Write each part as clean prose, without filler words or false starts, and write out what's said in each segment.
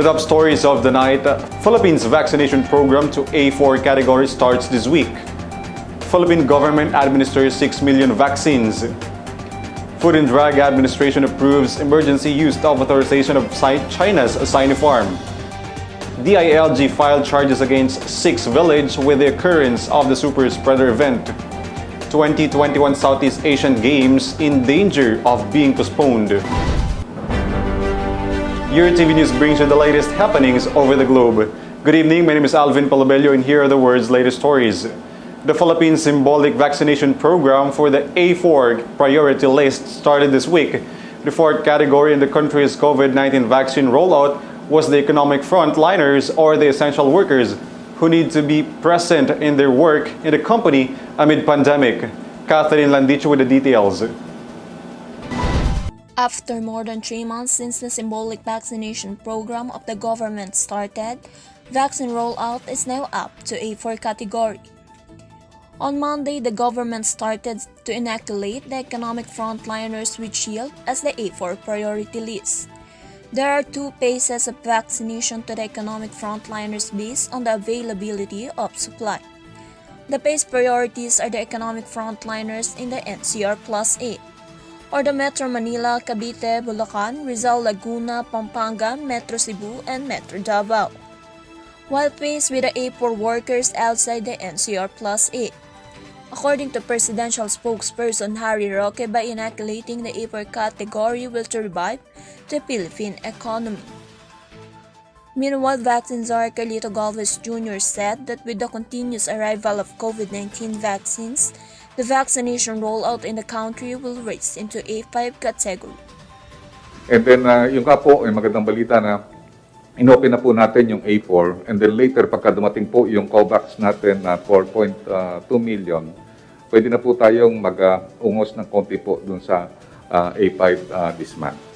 The top stories of the night: Philippines vaccination program to A4 category starts this week. Philippine government administers 6 million vaccines. Food and Drug Administration approves emergency use of authorization of China's Sinopharm. DILG filed charges against 6 villages with the occurrence of the super spreader event. 2021 Southeast Asian Games in danger of being postponed. Your TV News brings you the latest happenings over the globe. Good evening, my name is Alvin Pelobello and here are the world's latest stories. The Philippines symbolic vaccination program for the A4 priority list started this week. The fourth category in the country's COVID-19 vaccine rollout was the economic frontliners or the essential workers who need to be present in their work in the company amid pandemic. 𝗘𝗨𝗥𝗢𝗧𝗩 with the details. After more than 3 months since the symbolic vaccination program of the government started, vaccine rollout is now up to A4 category. On Monday, the government started to inoculate the economic frontliners with shield as the A4 priority list. There are 2 phases of vaccination to the economic frontliners based on the availability of supply. The phase priorities are the economic frontliners in the NCR Plus 8, or the Metro Manila, Cavite, Bulacan, Rizal, Laguna, Pampanga, Metro Cebu, and Metro Davao, while phased with the A4 workers outside the NCR Plus 8. According to presidential spokesperson Harry Roque, by inoculating the A4 category will to revive the Philippine economy. Meanwhile, vaccine czar 𝗘𝗨𝗥𝗢𝗧𝗪 Jr. said that with the continuous arrival of COVID-19 vaccines, the vaccination rollout in the country will race into A5 category. And then yung nga po, ay magandang balita na inopen na po natin yung A4 and then later pagka dumating po yung COVAX natin na 4.2 million, pwede na po tayong mag-ungos ng konti po dun sa A5 this month.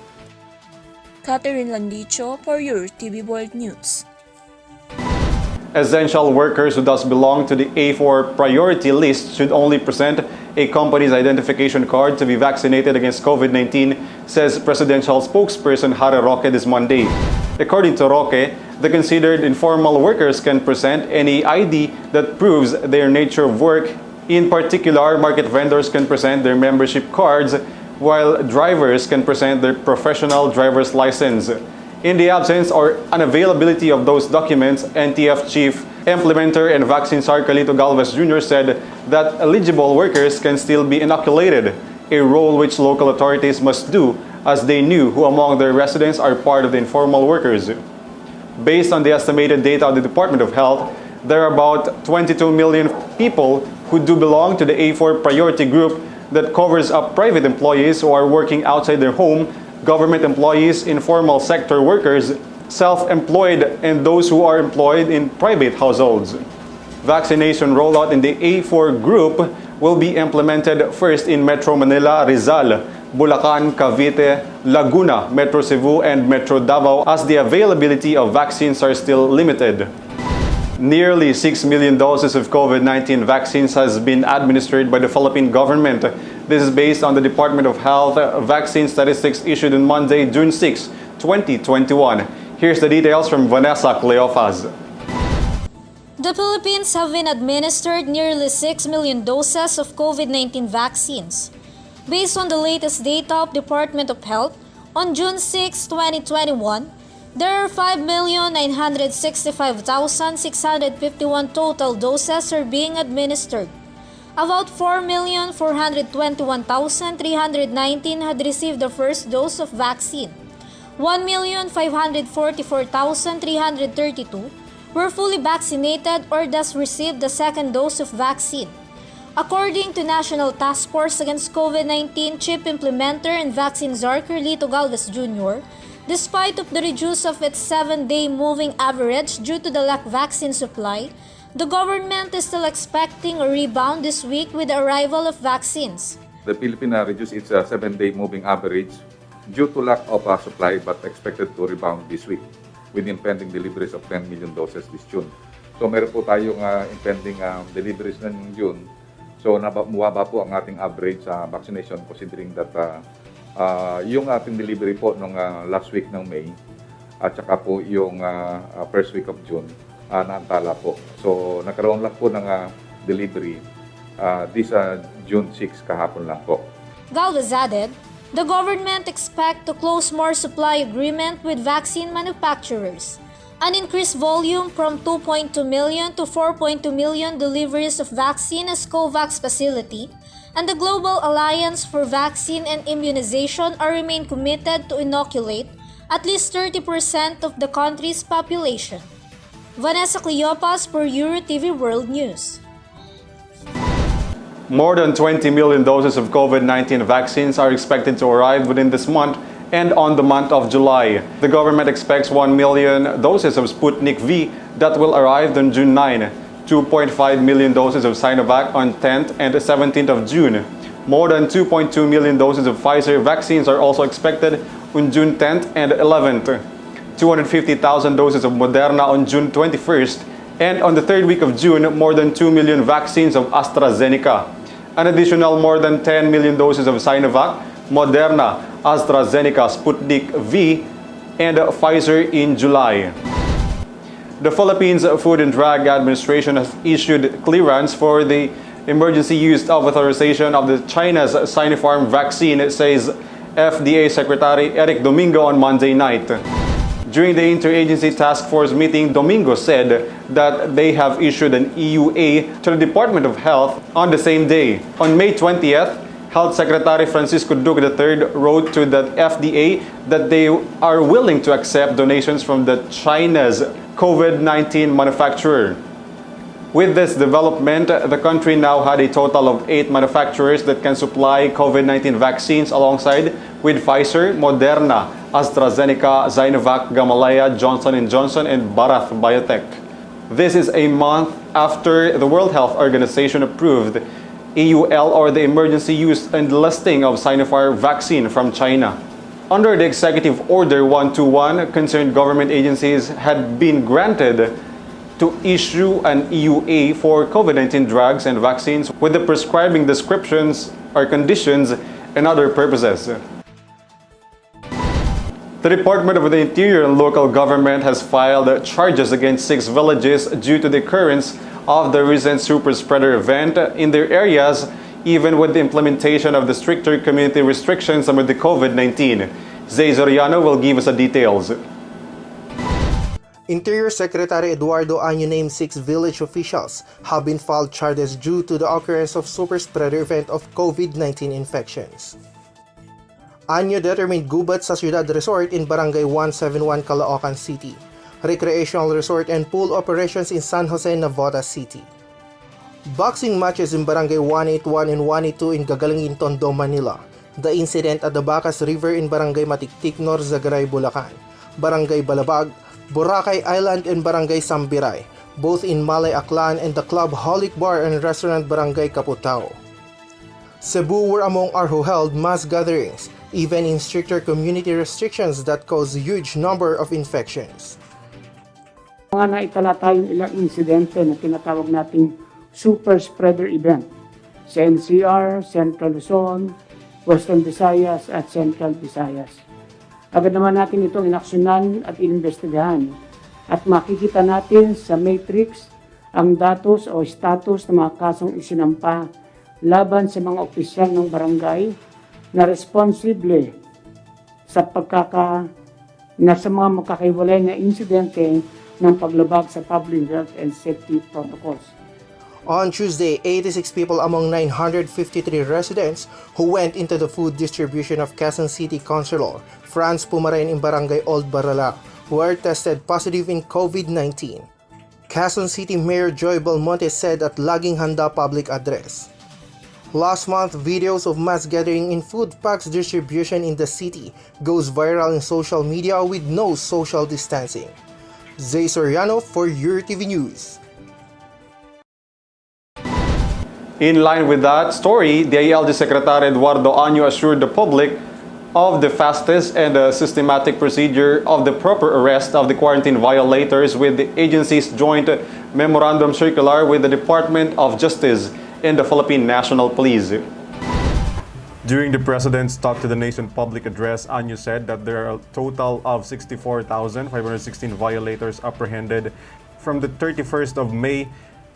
Catherine Landicho for your TV World News. Essential workers who thus belong to the A4 priority list should only present a company's identification card to be vaccinated against COVID-19, says presidential spokesperson Harry Roque this Monday. According to Roque, the considered informal workers can present any ID that proves their nature of work. In particular, market vendors can present their membership cards, while drivers can present their professional driver's license. In the absence or unavailability of those documents, NTF Chief Implementer and Vaccine czar 𝗘𝗨𝗥𝗢𝗧𝗪 Jr. said that eligible workers can still be inoculated, a role which local authorities must do as they knew who among their residents are part of the informal workers. Based on the estimated data of the Department of Health, there are about 22 million people who do belong to the A4 priority group that covers up private employees who are working outside their home, government employees, informal sector workers, self-employed, and those who are employed in private households. Vaccination rollout in the A4 group will be implemented first in Metro Manila, Rizal, Bulacan, Cavite, Laguna, Metro Cebu, and Metro Davao as the availability of vaccines are still limited. Nearly 6 million doses of COVID-19 vaccines has been administered by the Philippine government. This is based on the Department of Health vaccine statistics issued on Monday, June 6, 2021. Here's the details from Vanessa Cleofas. The Philippines have been administered nearly 6 million doses of COVID-19 vaccines. Based on the latest data of Department of Health, on June 6, 2021, there are 5,965,651 total doses are being administered. About 4,421,319 had received the first dose of vaccine. 1,544,332 were fully vaccinated or thus received the second dose of vaccine. According to National Task Force Against COVID-19 Chief Implementer and Vaccine czar 𝗘𝗨𝗥𝗢𝗧𝗪 Jr., despite of the reduce of its 7-day moving average due to the lack vaccine supply, the government is still expecting a rebound this week with the arrival of vaccines. The Philippines reduced its 7-day moving average due to lack of supply but expected to rebound this week with impending deliveries of 10 million doses this June. So meron po tayong impending deliveries ng June. So mababa po ang ating average vaccination considering that yung ating delivery po nung last week ng May at saka po yung first week of June naantala po. So nagkaroon lang po ng delivery this June 6 kahapon lang po. Galvez added, the government expect to close more supply agreement with vaccine manufacturers, an increased volume from 2.2 million to 4.2 million deliveries of vaccine as COVAX facility, and the Global Alliance for Vaccine and Immunization are remain committed to inoculate at least 30% of the country's population. Vanessa Cleopas for EuroTV World News. More than 20 million doses of COVID-19 vaccines are expected to arrive within this month and on the month of July. The government expects 1 million doses of Sputnik V that will arrive on June 9, 2.5 million doses of Sinovac on 10th and 17th of June. More than 2.2 million doses of Pfizer vaccines are also expected on June 10th and 11th. 250,000 doses of Moderna on June 21st, and on the third week of June, more than 2 million vaccines of AstraZeneca. An additional more than 10 million doses of Sinovac, Moderna, AstraZeneca, Sputnik V, and Pfizer in July. The Philippines Food and Drug Administration has issued clearance for the emergency use of authorization of the China's Sinopharm vaccine, says FDA Secretary Eric Domingo on Monday night. During the interagency task force meeting, Domingo said that they have issued an EUA to the Department of Health on the same day. On May 20th, Health Secretary Francisco Duque III wrote to the FDA that they are willing to accept donations from the China's COVID-19 manufacturer. With this development, the country now had a total of 8 manufacturers that can supply COVID-19 vaccines alongside with Pfizer, Moderna, AstraZeneca, Sinovac, Gamaleya, Johnson & Johnson, and Bharat Biotech. This is a month after the World Health Organization approved EUL, or the emergency use and listing of Sinopharm vaccine from China. Under the Executive Order 121, concerned government agencies had been granted to issue an EUA for COVID-19 drugs and vaccines with the prescribing descriptions or conditions and other purposes. The Department of the Interior and Local Government has filed charges against 6 villages due to the occurrence of the recent super spreader event in their areas, even with the implementation of the stricter community restrictions amid the COVID-19. Zay Zoriano will give us the details. Interior Secretary Eduardo Año named 6 village officials have been filed charges due to the occurrence of super spreader event of COVID-19 infections. Año determined gubat sa Ciudad Resort in Barangay 171 Caloocan City, recreational resort and pool operations in San Jose, Navotas City, boxing matches in Barangay 181 and 182 in Gagalangin, Tondo, Manila, the incident at the Bacas River in Barangay Matiktik, Zagaray, Bulacan, Barangay Balabag, Boracay Island and Barangay Sambiray, both in Malay Aklan, and the Club Holic Bar and Restaurant Barangay Caputao. Cebu were among our who held mass gatherings, even in stricter community restrictions that caused a huge number of infections. Mga naitala tayong ilang insidente na tinatawag nating super spreader event sa NCR, Central Luzon, Western Visayas at Central Visayas. Agad naman natin itong inaksyonan at inimbestigahan at makikita natin sa matrix ang datos o status ng mga kasong isinampa laban sa mga opisyal ng barangay na responsible sa sa mga makakaiwalay na insidente ng paglabag sa public health and safety protocols. On Tuesday, 86 people among 953 residents who went into the food distribution of Quezon City Councilor Franz Pumaren in Barangay Old Barala were tested positive in COVID-19. Quezon City Mayor Joy Belmonte said at Laging Handa public address. Last month, videos of mass gathering in food packs distribution in the city goes viral in social media with no social distancing. Zay Soriano for EuroTV News. In line with that story, the ILG Secretary Eduardo Año assured the public of the fastest and systematic procedure of the proper arrest of the quarantine violators with the agency's joint memorandum circular with the Department of Justice and the Philippine National Police. During the President's Talk to the Nation public address, Anyo said that there are a total of 64,516 violators apprehended from the 31st of May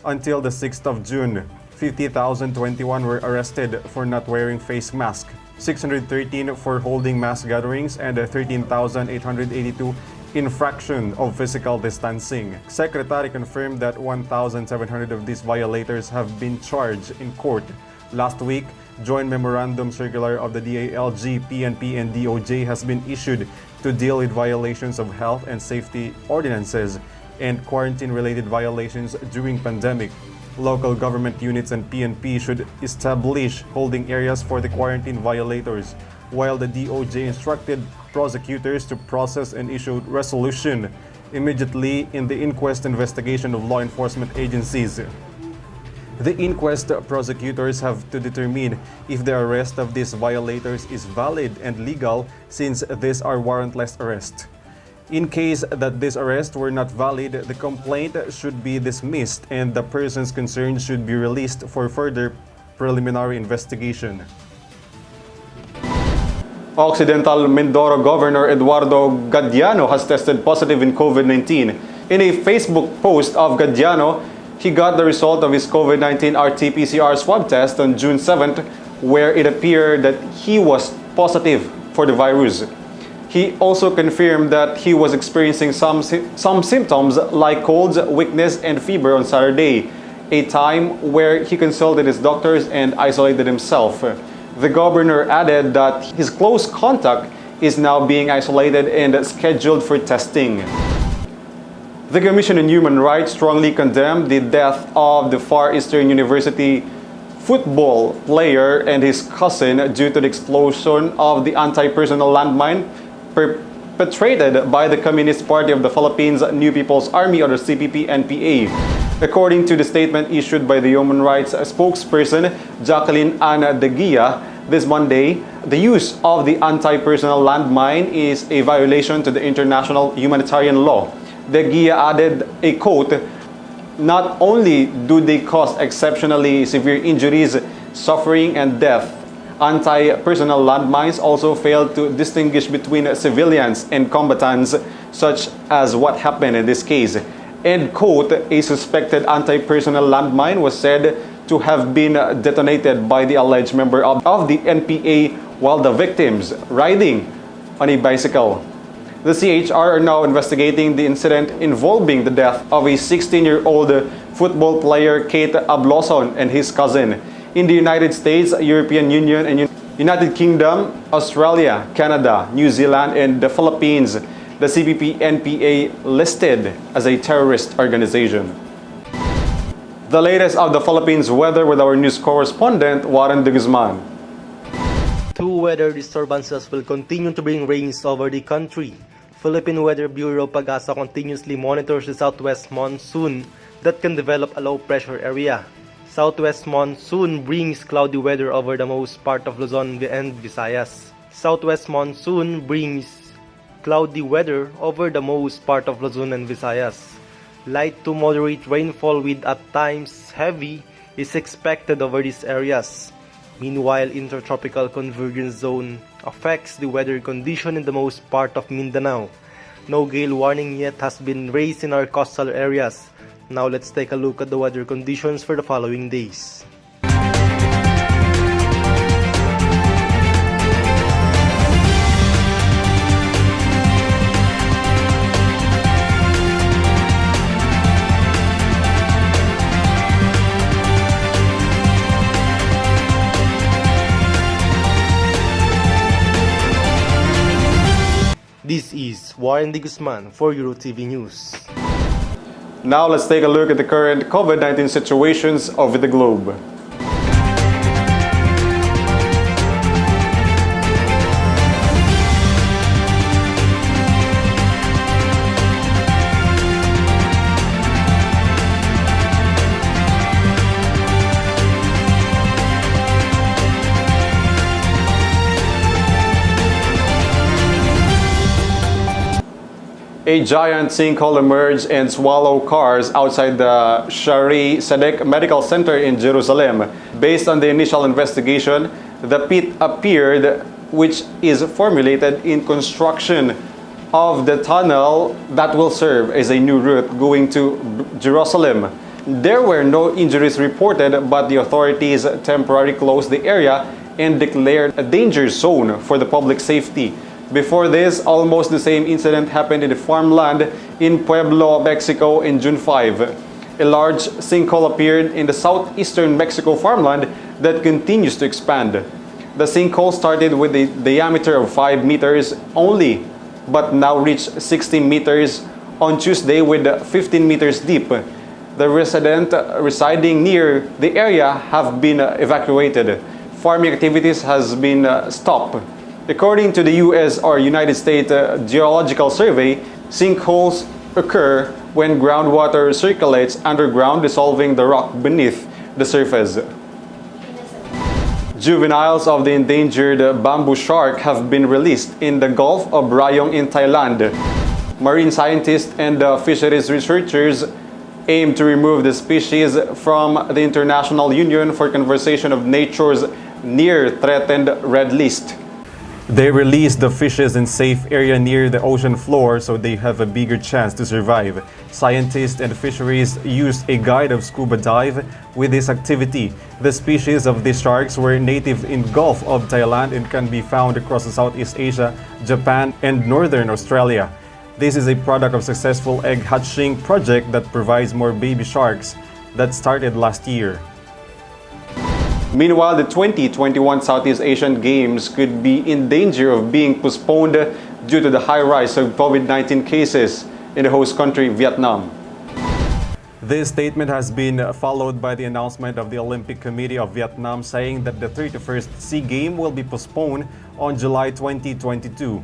until the 6th of June. 50,021 were arrested for not wearing face masks, 613 for holding mass gatherings, and 13,882 infraction of physical distancing. Secretary confirmed that 1,700 of these violators have been charged in court. Last week, joint memorandum circular of the DALG, PNP, and DOJ has been issued to deal with violations of health and safety ordinances and quarantine-related violations during pandemic. Local government units and PNP should establish holding areas for the quarantine violators, while the DOJ instructed prosecutors to process and issue resolution immediately in the inquest investigation of law enforcement agencies. The inquest prosecutors have to determine if the arrest of these violators is valid and legal, since these are warrantless arrests. In case that these arrests were not valid, the complaint should be dismissed and the persons concerned should be released for further preliminary investigation. Occidental Mindoro Governor Eduardo Gadiano has tested positive in COVID-19. In a Facebook post of Gadiano, he got the result of his COVID-19 RT-PCR swab test on June 7th, where it appeared that he was positive for the virus. He also confirmed that he was experiencing some symptoms like colds, weakness, and fever on Saturday, a time where he consulted his doctors and isolated himself. The governor added that his close contact is now being isolated and scheduled for testing. The Commission on Human Rights strongly condemned the death of the Far Eastern University football player and his cousin due to the explosion of the anti-personnel landmine perpetrated by the Communist Party of the Philippines New People's Army, or the CPP-NPA. According to the statement issued by the Human Rights spokesperson Jacqueline Ana de Guia this Monday, the use of the anti-personnel landmine is a violation to the international humanitarian law. De Guia added a quote, "Not only do they cause exceptionally severe injuries, suffering, and death, anti-personnel landmines also fail to distinguish between civilians and combatants, such as what happened in this case." End quote. A suspected anti-personnel landmine was said to have been detonated by the alleged member of the NPA while the victims riding on a bicycle. The CHR are now investigating the incident involving the death of a 16-year-old football player, 𝗘𝗨𝗥𝗢𝗧𝗩, and his cousin. In the United States, European Union, and United Kingdom, Australia, Canada, New Zealand, and the Philippines, the CPP-NPA listed as a terrorist organization. The latest of the Philippines weather with our news correspondent, Warren de Guzman. Two weather disturbances will continue to bring rains over the country. Philippine Weather Bureau PAGASA continuously monitors the southwest monsoon that can develop a low-pressure area. Southwest monsoon brings cloudy weather over the most part of Luzon and Visayas. Southwest monsoon brings cloudy weather over the most part of Luzon and Visayas. Light to moderate rainfall with at times heavy is expected over these areas. Meanwhile, intertropical convergence zone affects the weather condition in the most part of Mindanao. No gale warning yet has been raised in our coastal areas. Now let's take a look at the weather conditions for the following days. This is Warren de Guzman for EuroTV News. Now let's take a look at the current COVID-19 situations over the globe. A giant sinkhole emerged and swallowed cars outside the 𝗘𝗨𝗥𝗢𝗧𝗩 Medical Center in Jerusalem. Based on the initial investigation, The pit appeared, which is formulated in construction of the tunnel that will serve as a new route going to Jerusalem. There were no injuries reported, but the authorities temporarily closed the area and declared a danger zone for the public safety. Before this, almost the same incident happened in the farmland in Pueblo, Mexico in June 5. A large sinkhole appeared in the southeastern Mexico farmland that continues to expand. The sinkhole started with a diameter of 5 meters only, but now reached 60 meters on Tuesday with 15 meters deep. The residents residing near the area have been evacuated. Farming activities has been stopped. According to the U.S. or United States Geological Survey, sinkholes occur when groundwater circulates underground, dissolving the rock beneath the surface. Juveniles of the endangered bamboo shark have been released in the Gulf of Rayong in Thailand. Marine scientists and fisheries researchers aim to remove the species from the International Union for Conservation of Nature's near threatened red list. They release the fishes in safe area near the ocean floor so they have a bigger chance to survive. Scientists and fisheries used a guide of scuba dive with this activity. The species of these sharks were native in Gulf of Thailand and can be found across Southeast Asia, Japan, and Northern Australia. This is a product of successful egg hatching project that provides more baby sharks that started last year. Meanwhile, the 2021 Southeast Asian Games could be in danger of being postponed due to the high rise of COVID-19 cases in the host country, Vietnam. This statement has been followed by the announcement of the Olympic Committee of Vietnam saying that the 31st SEA Games will be postponed on July 2022.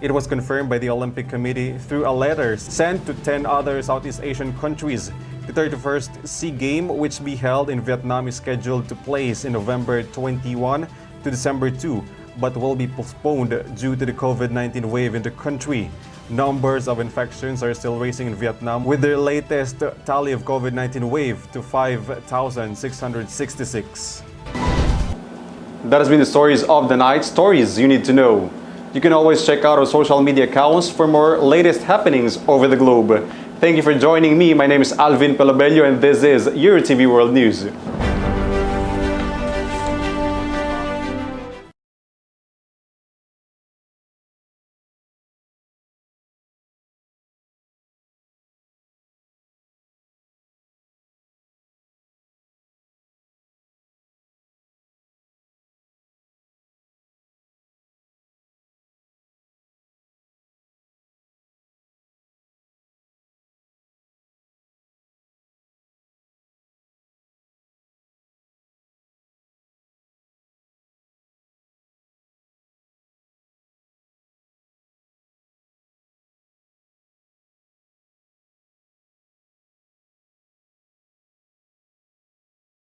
It was confirmed by the Olympic Committee through a letter sent to 10 other Southeast Asian countries. The 31st SEA Games, which be held in Vietnam, is scheduled to place in November 21 to December 2, but will be postponed due to the COVID-19 wave in the country. Numbers of infections are still rising in Vietnam, with their latest tally of COVID-19 wave to 5,666. That has been the stories of the night, stories you need to know. You can always check out our social media accounts for more latest happenings over the globe. Thank you for joining me. My name is Alvin Pelobello and this is your TV World News.